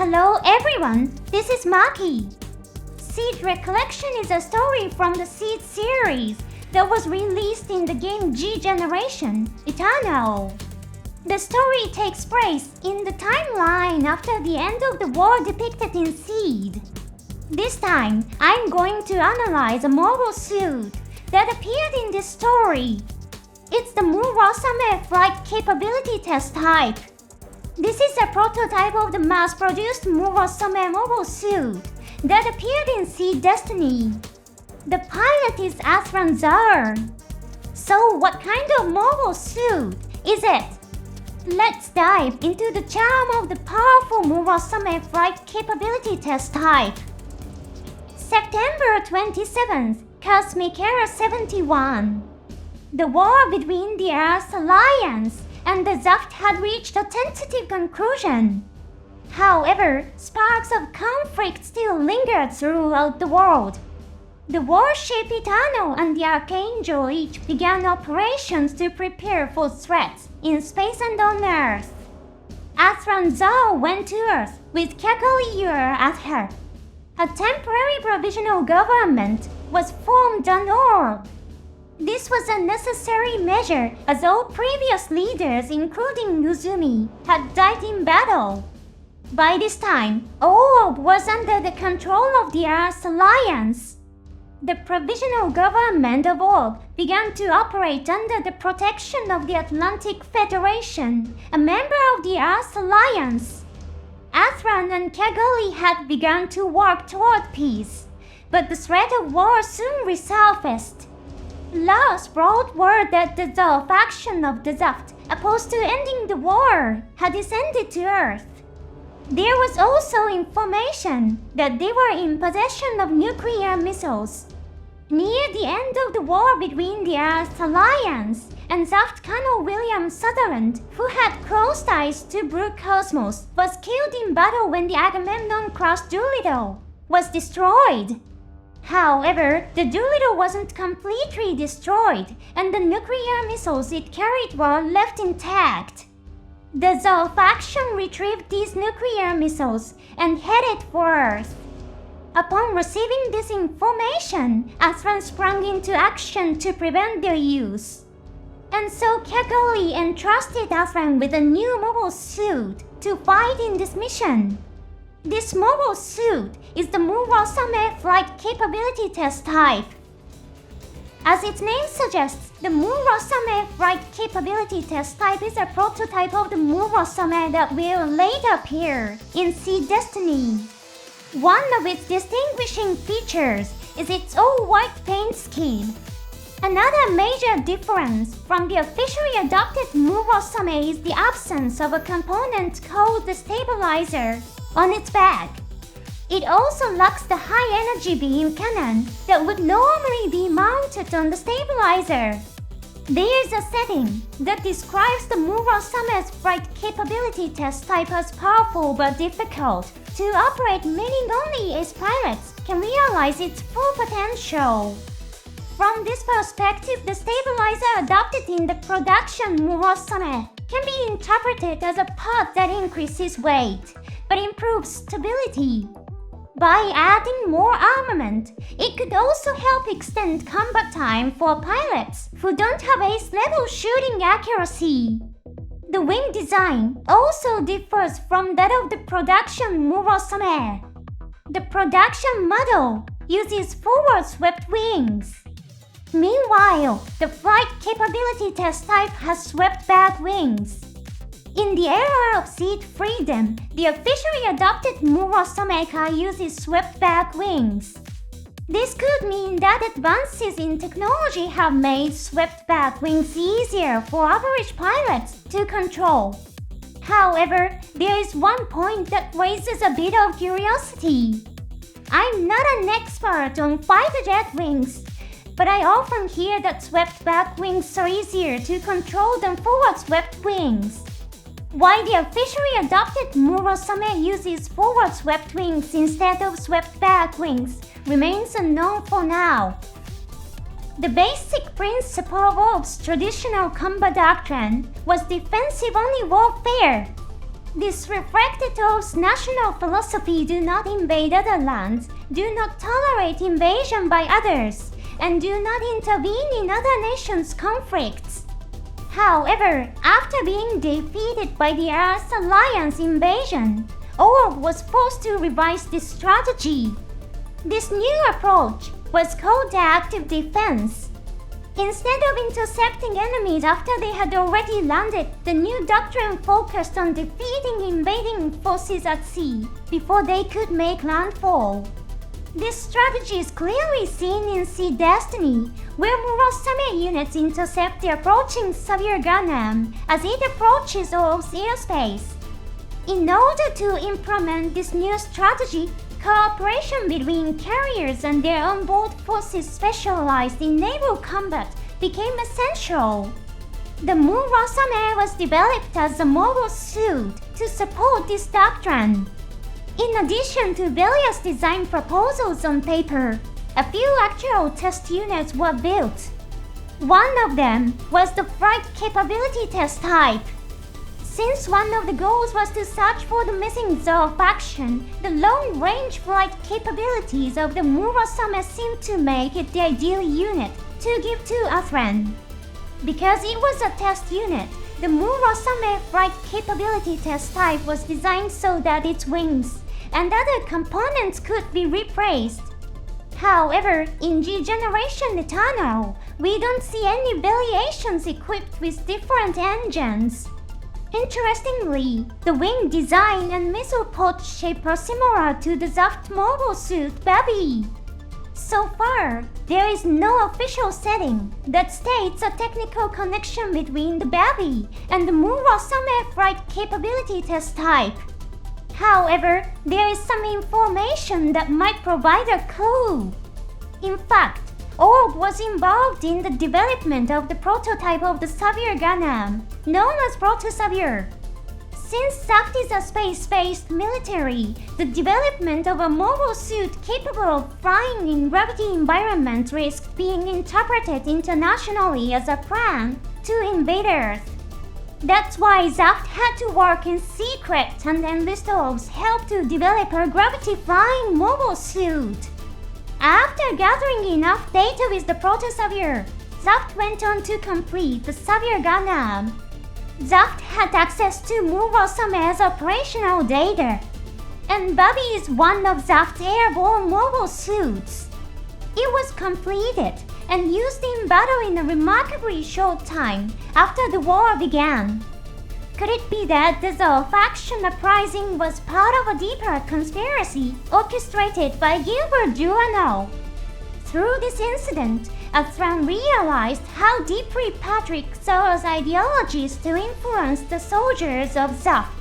Hello everyone, this is Maki. Seed Recollection is a story from the Seed series that was released in the game G Generation, Eternal. The story takes place in the timeline after the end of the war depicted in Seed. This time, I'm going to analyze a mobile suit that appeared in this story. It's the Murasame flight capability test type. This is a prototype of the mass-produced Murasame mobile suit that appeared in Seed Destiny. The pilot is Athrun. So what kind of mobile suit is it? Let's dive into the charm of the powerful Murasame flight capability test type. September 27th, Cosmic Era 71. The war between the Earth Alliance and the Zaft had reached a tentative conclusion. However, sparks of conflict still lingered throughout the world. The warship Eternal and the Archangel each began operations to prepare for threats in space and on Earth. Athrun went to Earth with Recollection at her. A temporary provisional government was formed on Orb. This was a necessary measure as all previous leaders, including Uzumi, had died in battle. By this time, Orb was under the control of the Earth Alliance. The provisional government of Orb began to operate under the protection of the Atlantic Federation, a member of the Earth Alliance. Athrun and Recollection had begun to work toward peace, but the threat of war soon resurfaced. Lars brought word that the Zal faction of the Zaft, opposed to ending the war, had descended to Earth. There was also information that they were in possession of nuclear missiles. Near the end of the war between the Earth Alliance and Zaft, Colonel William Sutherland, who had close ties to Blue Cosmos, was killed in battle when the Agamemnon-class Doolittle was destroyed. However, the Doolittle wasn't completely destroyed, and the nuclear missiles it carried were left intact. The Zal faction retrieved these nuclear missiles and headed for Earth. Upon receiving this information, Athrun sprang into action to prevent their use. And so Recollection entrusted Athrun with a new mobile suit to fight in this mission. This mobile suit is the Murasame flight capability test type. As its name suggests, the Murasame flight capability test type is a prototype of the Murasame that will later appear in Seed Destiny. One of its distinguishing features is its all-white paint scheme. Another major difference from the officially adopted Murasame is the absence of a component called the stabilizer on its back. It also lacks the high-energy beam cannon that would normally be mounted on the stabilizer. There is a setting that describes the Murasame's flight capability test type as powerful but difficult to operate, meaning only its pilots can realize its full potential. From this perspective, the stabilizer adopted in the production Murasame can be interpreted as a pod that increases weight but improves stability. By adding more armament, it could also help extend combat time for pilots who don't have ace-level shooting accuracy. The wing design also differs from that of the production Murasame. The production model uses forward-swept wings. Meanwhile, the flight capability test type has swept-back wings. In the era of Seed Freedom, the officially adopted Murasame uses swept-back wings. This could mean that advances in technology have made swept-back wings easier for average pilots to control. However, there is one point that raises a bit of curiosity. I'm not an expert on fighter jet wings, but I often hear that swept-back wings are easier to control than forward-swept wings. Why the officially adopted Murasame uses forward-swept wings instead of swept-back wings remains unknown for now. The basic principle of Orb's traditional combat doctrine was defensive-only warfare. This reflected Earth's national philosophy: do not invade other lands, do not tolerate invasion by others, and do not intervene in other nations' conflicts. However, after being defeated by the Earth Alliance invasion, Orb was forced to revise this strategy. This new approach was called the active defense. Instead of intercepting enemies after they had already landed, the new doctrine focused on defeating invading forces at sea before they could make landfall. This strategy is clearly seen in Sea Destiny, where Murasame units intercept the approaching severe Gundam as it approaches Orb's airspace. In order to implement this new strategy, cooperation between carriers and their onboard forces specialized in naval combat became essential. The Murasame was developed as a mobile suit to support this doctrine. In addition to various design proposals on paper, a few actual test units were built. One of them was the flight capability test type. Since one of the goals was to search for the missing Zero faction, the long-range flight capabilities of the Murasame seemed to make it the ideal unit to give to Athrun. Because it was a test unit, the Murasame flight capability test type was designed so that its wings and other components could be replaced. However, in G-Generation Eternal, we don't see any variations equipped with different engines. Interestingly, the wing design and missile pod shape are similar to the Zaft mobile suit Baby. So far, there is no official setting that states a technical connection between the Baby and the Murasame flight capability test type. However, there is some information that might provide a clue. In fact, Orb was involved in the development of the prototype of the Savior Gundam, known as Proto-Savior. Since Zaft is a space-based military, the development of a mobile suit capable of flying in gravity environments risked being interpreted internationally as a plan to invade Earth. That's why Zaft had to work in secret and enlist Orb's help to develop a gravity-flying mobile suit. After gathering enough data with the Proto-Savior, Zaft went on to complete the Savior Gundam. Zaft had access to Murasame's operational data, and Bobby is one of Zaft's airborne mobile suits. It was completed and used in battle in a remarkably short time after the war began. Could it be that the Zero faction uprising was part of a deeper conspiracy orchestrated by Gilbert Duano? Through this incident, Athrun realized how deeply Patrick Zoro's ideologies to influence the soldiers of Zaft.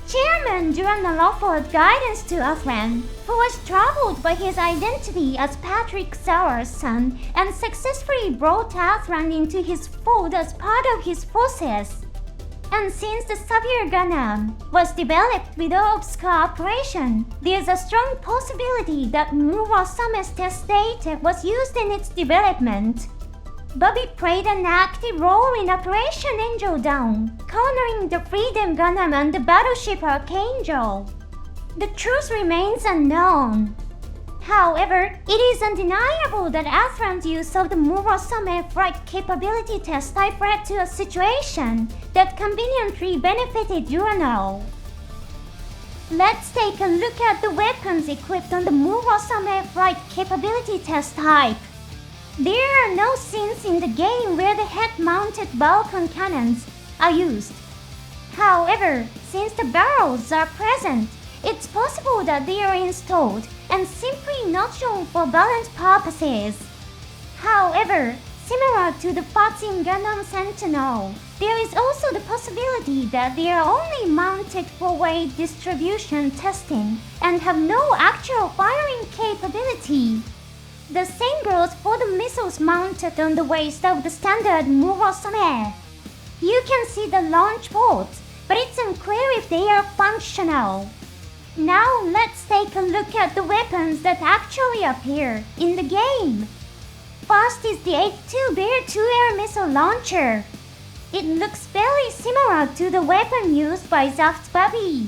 Chairman Duano offered guidance to Athrun, who was troubled by his identity as Patrick Zoro's son and successfully brought Athrun into his fold as part of his forces. And since the Savior Gundam was developed with Orb's cooperation, there's a strong possibility that Murasame's test data was used in its development. Bobby played an active role in Operation Angel Dawn, cornering the Freedom Gundam and the battleship Archangel. The truth remains unknown. However, it is undeniable that Athrun's use of the Murasame flight capability test type led to a situation that conveniently benefited Duano. Let's take a look at the weapons equipped on the Murasame flight capability test type. There are no scenes in the game where the head-mounted Balkan cannons are used. However, since the barrels are present, it's possible that they are installed and simply not shown for balance purposes. However, similar to the parts in Gundam Sentinel, there is also the possibility that they are only mounted for weight distribution testing and have no actual firing capability. The same goes for the missiles mounted on the waist of the standard Murasame. You can see the launch ports, but it's unclear if they are functional. Now let's take a look at the weapons that actually appear in the game. First is the H2 Bear 2 air missile launcher. It looks very similar to the weapon used by Zaft's Babi.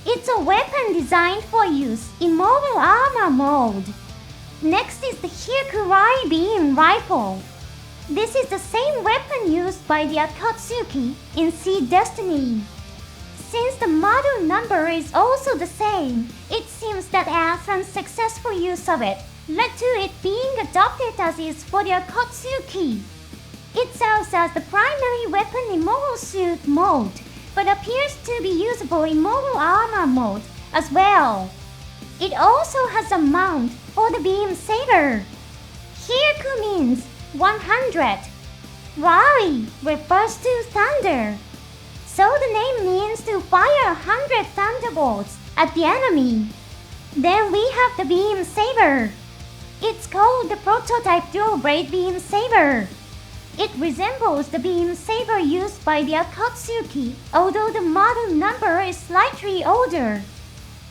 It's a weapon designed for use in mobile armor mode. Next is the Hyukurai beam rifle. This is the same weapon used by the Akatsuki in Seed Destiny. Since the model number is also the same, it seems that Athrun's successful use of it led to it being adopted as is for the Akatsuki. It serves as the primary weapon in mobile suit mode, but appears to be usable in mobile armor mode as well. It also has a mount for the beam saber. Hyaku means 100. Rari refers to thunder. So the name means to fire 100 thunderbolts at the enemy. Then we have the beam saber. It's called the prototype dual blade beam saber. It resembles the beam saber used by the Akatsuki, although the model number is slightly older.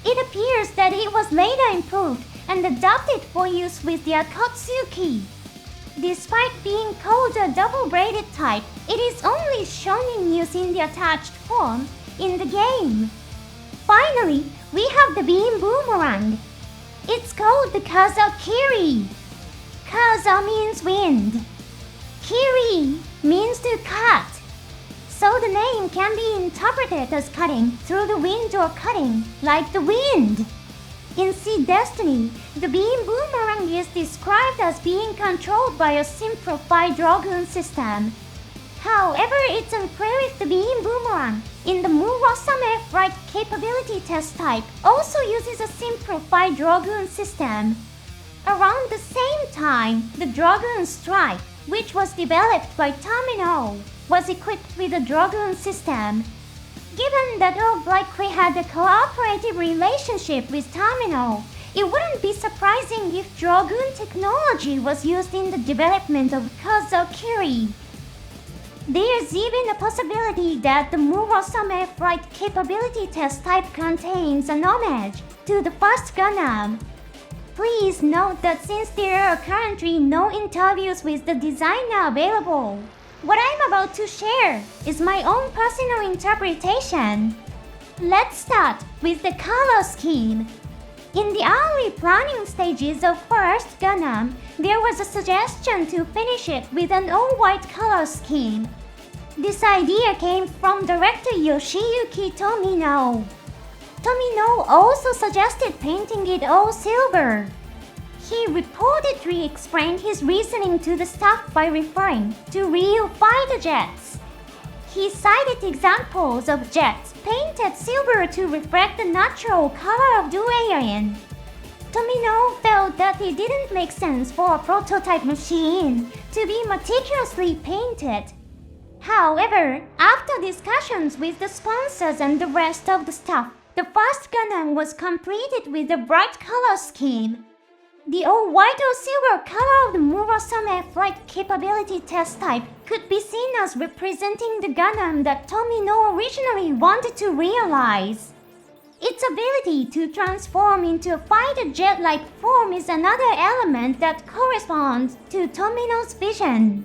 It appears that it was later improved and adapted for use with the Akatsuki. Despite being called a double-bladed type, it is only shown in use in the attached form in the game. Finally, we have the beam boomerang. It's called the Kaza-Kiri. Kaza means wind. Kiri means to cut. So the name can be interpreted as cutting through the wind or cutting like the wind. In Seed Destiny, the beam boomerang is described as being controlled by a simplified Dragoon system. However, it's unclear if the beam boomerang in the Murasame flight capability test type also uses a simplified Dragoon system. Around the same time, the Dragoon Strike, which was developed by Tomino, was equipped with a Dragoon system. Given that Orb likely had a cooperative relationship with Tomino, it wouldn't be surprising if Dragoon technology was used in the development of Kaza-Kiri. There's even a possibility that the Murasame flight capability test type contains an homage to the first Gundam. Please note that since there are currently no interviews with the designer available, what I'm about to share is my own personal interpretation. Let's start with the color scheme. In the early planning stages of first Gundam, there was a suggestion to finish it with an all-white color scheme. This idea came from director Yoshiyuki Tomino. Tomino also suggested painting it all silver. He reportedly explained his reasoning to the staff by referring to real fighter jets. He cited examples of jets painted silver to reflect the natural color of the alien. Tomino felt that it didn't make sense for a prototype machine to be meticulously painted. However, after discussions with the sponsors and the rest of the staff, the first Gundam was completed with a bright color scheme. The all-white or silver color of the Murasame flight capability test type could be seen as representing the Gundam that Tomino originally wanted to realize. Its ability to transform into a fighter jet-like form is another element that corresponds to Tomino's vision.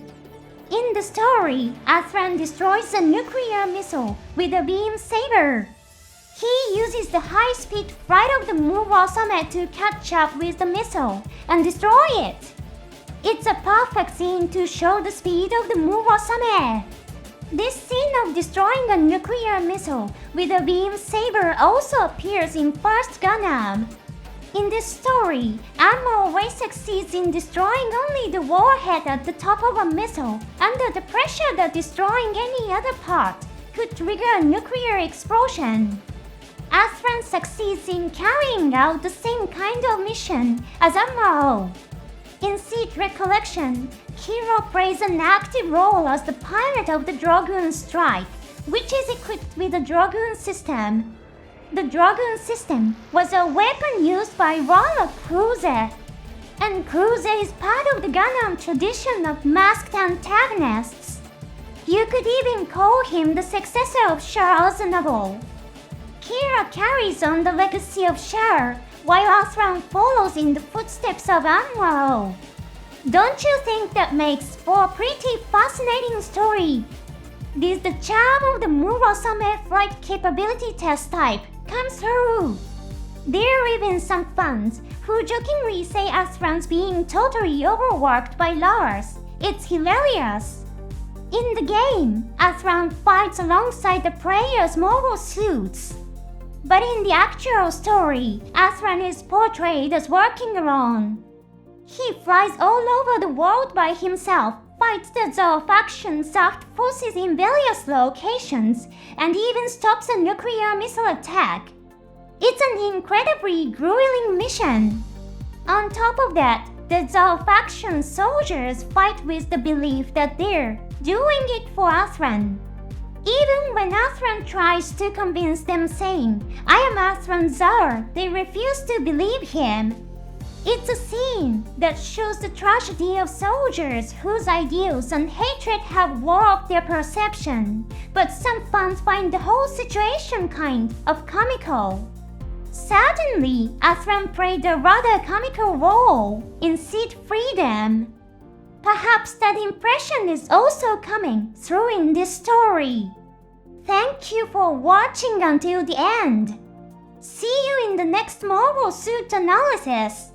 In the story, Athrun destroys a nuclear missile with a beam saber. He uses the high-speed flight of the Murasame to catch up with the missile and destroy it. It's a perfect scene to show the speed of the Murasame. This scene of destroying a nuclear missile with a beam saber also appears in first Gundam. In this story, Amuro always succeeds in destroying only the warhead at the top of a missile under the pressure that destroying any other part could trigger a nuclear explosion. Athrun succeeds in carrying out the same kind of mission as Amuro. In Seed Recollection, Kiro plays an active role as the pilot of the Dragoon Strike, which is equipped with a Dragoon system. The Dragoon system was a weapon used by Roller Cruiser, and Cruiser is part of the Gundam tradition of masked antagonists. You could even call him the successor of Char Aznavour. Kira carries on the legacy of Char, while Athrun follows in the footsteps of Amuro. Don't you think that makes for a pretty fascinating story? This the charm of the Murasame flight capability test type comes through. There are even some fans who jokingly say Athrun's being totally overworked by Lars. It's hilarious. In the game, Athrun fights alongside the player's mobile suits. But in the actual story, Athrun is portrayed as working alone. He flies all over the world by himself, fights the Zhou faction's armed forces in various locations, and even stops a nuclear missile attack. It's an incredibly grueling mission. On top of that, the Zhou faction soldiers fight with the belief that they're doing it for Athrun. Even when Athrun tries to convince them saying, "I am Athrun's Zhou," they refuse to believe him. It's a scene that shows the tragedy of soldiers whose ideals and hatred have warped their perception, but some fans find the whole situation kind of comical. Certainly, Athrun played a rather comical role in Seed Freedom. Perhaps that impression is also coming through in this story. Thank you for watching until the end. See you in the next Mobile Suit analysis.